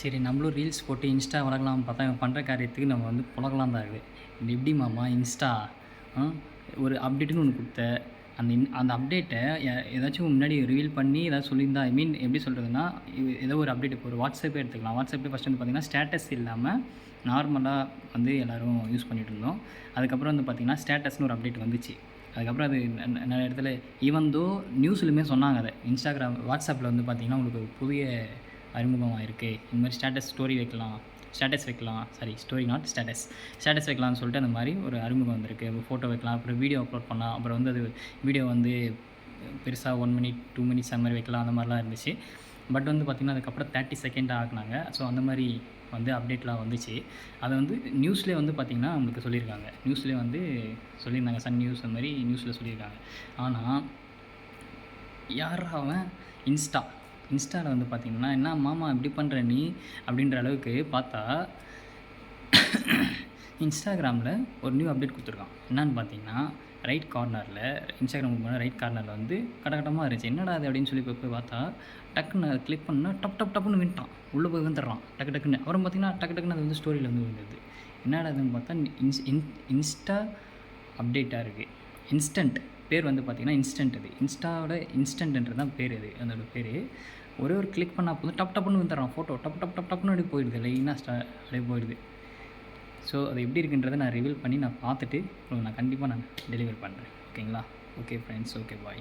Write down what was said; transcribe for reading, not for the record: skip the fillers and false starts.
சரி நம்மளும் ரீல்ஸ் போட்டு இன்ஸ்டா வளர்க்கலாம்னு பார்த்தா இவன் பண்ணுற காரியத்துக்கு நம்ம வந்து புழகலாம் தான் இருக்குது. இது எப்படி மாமா இன்ஸ்டா ஒரு அப்டேட்டுன்னு ஒன்று கொடுத்த அந்த அப்டேட்டை ஏதாச்சும் முன்னாடி ரிவீல் பண்ணி ஏதாவது சொல்லியிருந்தா ஐ மீன் எப்படி சொல்கிறதுனா ஏதோ ஒரு அப்டேட் இப்போ ஒரு வாட்ஸ்அப்பே எடுத்துக்கலாம். வாட்ஸ்அப்பே ஃபஸ்ட்டு வந்து பார்த்திங்கன்னா ஸ்டேட்டஸ் இல்லாமல் நார்மலாக வந்து எல்லோரும் யூஸ் பண்ணிகிட்டு இருந்தோம். அதுக்கப்புறம் வந்து பார்த்திங்கன்னா ஸ்டேட்டஸ்னு ஒரு அப்டேட் வந்துச்சு. அதுக்கப்புறம் அது நிறைய இடத்துல ஈவந்தோ நியூஸ்லையுமே சொன்னாங்க. அதை இன்ஸ்டாகிராம் வாட்ஸ்அப்பில் வந்து பார்த்திங்கன்னா உங்களுக்கு ஒரு புதிய அறிமுகமாக இருக்குது. இந்த மாதிரி ஸ்டேட்டஸ் வைக்கலாம் ஸ்டோரி நாட் ஸ்டேட்டஸ் வைக்கலாம்னு சொல்லிட்டு அந்த மாதிரி ஒரு அறிமுகம் வந்திருக்கு. ஃபோட்டோ வைக்கலாம், அப்புறம் வீடியோ அப்லோட் பண்ணலாம், அப்புறம் வந்து அது வீடியோ வந்து பெருசாக 1 மினிட் 2 மினிட்ஸ் அந்த மாதிரி வைக்கலாம், அந்த மாதிரிலாம் இருந்துச்சு. பட் வந்து பார்த்திங்கன்னா அதுக்கப்புறம் 30 செகண்டாக ஆக்குனாங்க. ஸோ அந்த மாதிரி வந்து அப்டேட்லாம் வந்துச்சு. அதை வந்து நியூஸ்லேயே வந்து பார்த்திங்கன்னா நம்மளுக்கு சொல்லியிருக்காங்க. நியூஸ்லேயே வந்து சொல்லியிருந்தாங்க, சன் நியூஸ் அந்த மாதிரி நியூஸில் சொல்லியிருக்காங்க. ஆனால் யாரா அவன் இன்ஸ்டாவில் வந்து பார்த்திங்கன்னா என்ன மாமா இப்படி பண்ணுற நீ அப்படின்ற அளவுக்கு பார்த்தா இன்ஸ்டாகிராமில் ஒரு நியூ அப்டேட் கொடுத்துருக்கான். என்னான்னு பார்த்தீங்கன்னா ரைட் கார்னரில் இன்ஸ்டாகிராம் ரைட் கார்னரில் வந்து கடகட்டமாக இருந்துச்சு. என்னடா அது அப்படின்னு சொல்லி போய் பார்த்தா டக்குன்னு அதை கிளிக் பண்ணால் டப்புன்னு விட்டான், உள்ளே போய் வந்துடுறான் டக்குன்னு. அப்புறம் பார்த்திங்கன்னா டக்குன்னு அது வந்து ஸ்டோரியில் வந்து விழுந்தது. என்னடா அதுன்னு பார்த்தா இன்ஸ்டா அப்டேட்டாக இருக்குது. இன்ஸ்டன்ட் பேர் வந்து பார்த்திங்கன்னா இன்ஸ்டன்ட். அது இன்ஸ்டாவோட இன்ஸ்டன்ட்ன்றது தான் பேர். அது அதோட பேர். ஒரே ஒரு கிளிக் பண்ணால் போதும் டப்புன்னு வந்துடுறான் ஃபோட்டோ டப்புன்னு அப்படியே போயிடுது, லைனாக அப்படியே போயிடுது. ஸோ அது எப்படி இருக்குன்றதை நான் ரிவீல் பண்ணி நான் பார்த்துட்டு உங்களுக்கு நான் கண்டிப்பாக டெலிவர் பண்ணுறேன். ஓகேங்களா? Okay friends, okay bye.